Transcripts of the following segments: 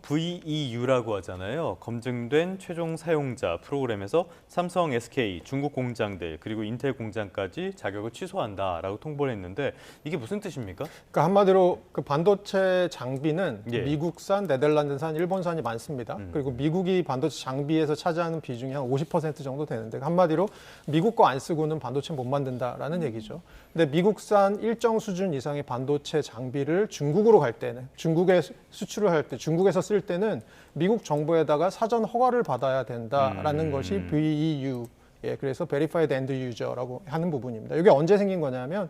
VEU라고 하잖아요. 검증된 최종 사용자 프로그램에서 삼성, SK, 중국 공장들 그리고 인텔 공장까지 자격을 취소한다라고 통보를 했는데 이게 무슨 뜻입니까? 그러니까 한마디로 그 반도체 장비는 예. 미국산, 네덜란드산, 일본산이 많습니다. 그리고 미국이 반도체 장비에서 차지하는 비중이 한 50% 정도 되는데 한마디로 미국 거 안 쓰고는 반도체 못 만든다라는 얘기죠. 근데 미국산 일정 수준 이상의 반도체 장비를 중국으로 갈 때는 중국에 수출을 할 때 중국에서 쓸 때는 미국 정부에다가 사전 허가를 받아야 된다라는 것이 VEU. 예, 그래서 Verified End User라고 하는 부분입니다. 이게 언제 생긴 거냐면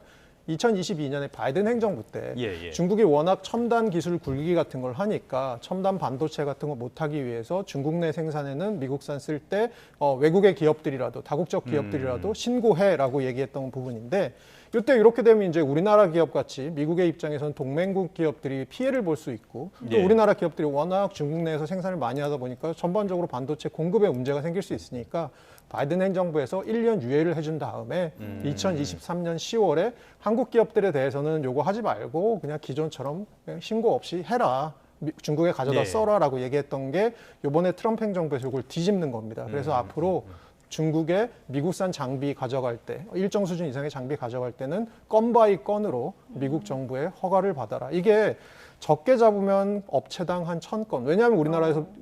2022년에 바이든 행정부 때 중국이 워낙 첨단 기술 굴리기 같은 걸 하니까 첨단 반도체 같은 거 못하기 위해서 중국 내 생산에는 미국산 쓸 때 외국의 기업들이라도 다국적 기업들이라도 신고해라고 얘기했던 부분인데 이때 이렇게 되면 이제 우리나라 기업 같이 미국의 입장에서는 동맹국 기업들이 피해를 볼 수 있고 또 우리나라 기업들이 워낙 중국 내에서 생산을 많이 하다 보니까 전반적으로 반도체 공급에 문제가 생길 수 있으니까 바이든 행정부에서 1년 유예를 해준 다음에 2023년 10월에 한국 기업들에 대해서는 요거 하지 말고 그냥 기존처럼 그냥 신고 없이 해라. 중국에 가져다 써라라고 얘기했던 게 이번에 트럼프 행정부에서 이걸 뒤집는 겁니다. 그래서 앞으로 중국에 미국산 장비 가져갈 때 일정 수준 이상의 장비 가져갈 때는 건 바이 건으로 미국 정부의 허가를 받아라. 이게 적게 잡으면 업체당 한 1,000건. 왜냐하면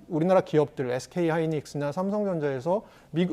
우리나라 기업들 SK 하이닉스나 삼성전자에서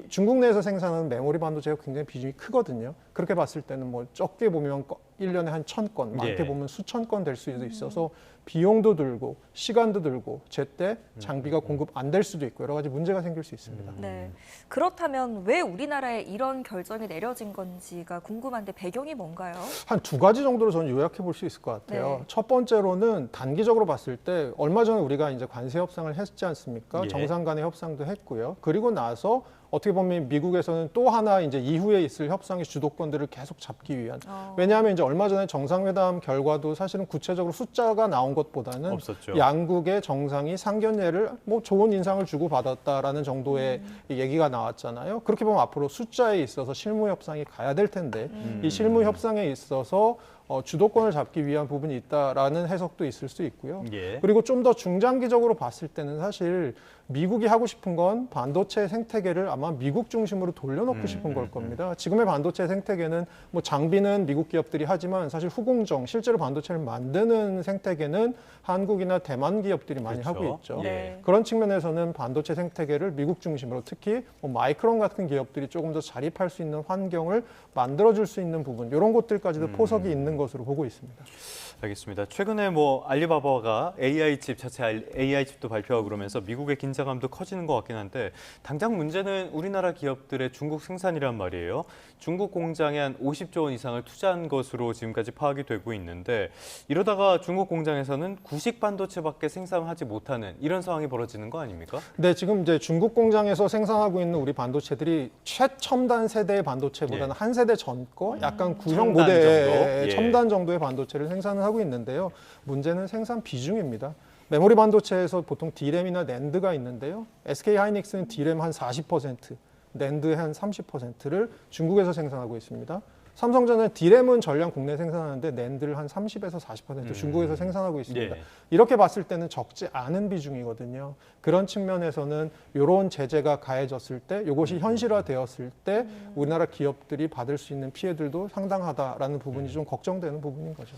중국 내에서 생산하는 메모리 반도체가 굉장히 비중이 크거든요. 그렇게 봤을 때는 뭐 적게 보면 1년에 한 1,000건, 많게 보면 수천 건 될 수도 있어서 비용도 들고 시간도 들고 제때 장비가 공급 안 될 수도 있고 여러 가지 문제가 생길 수 있습니다. 네. 그렇다면 왜 우리나라에 이런 결정이 내려진 건지가 궁금한데 배경이 뭔가요? 한 두 가지 정도로 저는 요약해 볼 수 있을 것 같아요. 네. 첫 번째로는 단기적으로 봤을 때 얼마 전에 우리가 이제 관세 협상을 했지 않습니까? 정상 간의 협상도 했고요. 그리고 나서 어떻게 보면 미국에서는 또 하나 이제 이후에 있을 협상의 주도권들을 계속 잡기 위한. 왜냐하면 이제 얼마 전에 정상회담 결과도 사실은 구체적으로 숫자가 나온 것보다는 없었죠. 양국의 정상이 상견례를 뭐 좋은 인상을 주고 받았다라는 정도의 얘기가 나왔잖아요. 그렇게 보면 앞으로 숫자에 있어서 실무 협상이 가야 될 텐데 이 실무 협상에 있어서 주도권을 잡기 위한 부분이 있다라는 해석도 있을 수 있고요. 그리고 좀 더 중장기적으로 봤을 때는 사실 미국이 하고 싶은 건 반도체 생태계를 아마 미국 중심으로 돌려놓고 싶은 걸 겁니다. 지금의 반도체 생태계는 뭐 장비는 미국 기업들이 하지만 사실 후공정, 실제로 반도체를 만드는 생태계는 한국이나 대만 기업들이 많이 하고 있죠. 그런 측면에서는 반도체 생태계를 미국 중심으로 특히 뭐 마이크론 같은 기업들이 조금 더 자립할 수 있는 환경을 만들어줄 수 있는 부분 이런 것들까지도 포석이 있는 것으로 보고 있습니다. 알겠습니다. 최근에 뭐 알리바바가 AI 칩 자체 AI 칩도 발표하고 그러면서 미국의 긴장감도 커지는 것 같긴 한데 당장 문제는 우리나라 기업들의 중국 생산이란 말이에요. 중국 공장에 한 50조 원 이상을 투자한 것으로 지금까지 파악이 되고 있는데 이러다가 중국 공장에서는 구식 반도체밖에 생산하지 못하는 이런 상황이 벌어지는 거 아닙니까? 네, 지금 이제 중국 공장에서 생산하고 있는 우리 반도체들이 최첨단 세대의 반도체보다는 한 세대 전 거 약간 구형 모델의 첨단 정도의 반도체를 생산을 하고 있는데요. 문제는 생산 비중입니다. 메모리 반도체에서 보통 D램이나 낸드가 있는데요. SK 하이닉스는 D램 한 40%, 낸드 한 30%를 중국에서 생산하고 있습니다. 삼성전자는 D램은 전량 국내 생산하는데 낸드를 한 30에서 40% 중국에서 생산하고 있습니다. 이렇게 봤을 때는 적지 않은 비중이거든요. 그런 측면에서는 이런 제재가 가해졌을 때 이것이 현실화되었을 때 우리나라 기업들이 받을 수 있는 피해들도 상당하다라는 부분이 좀 걱정되는 부분인 거죠.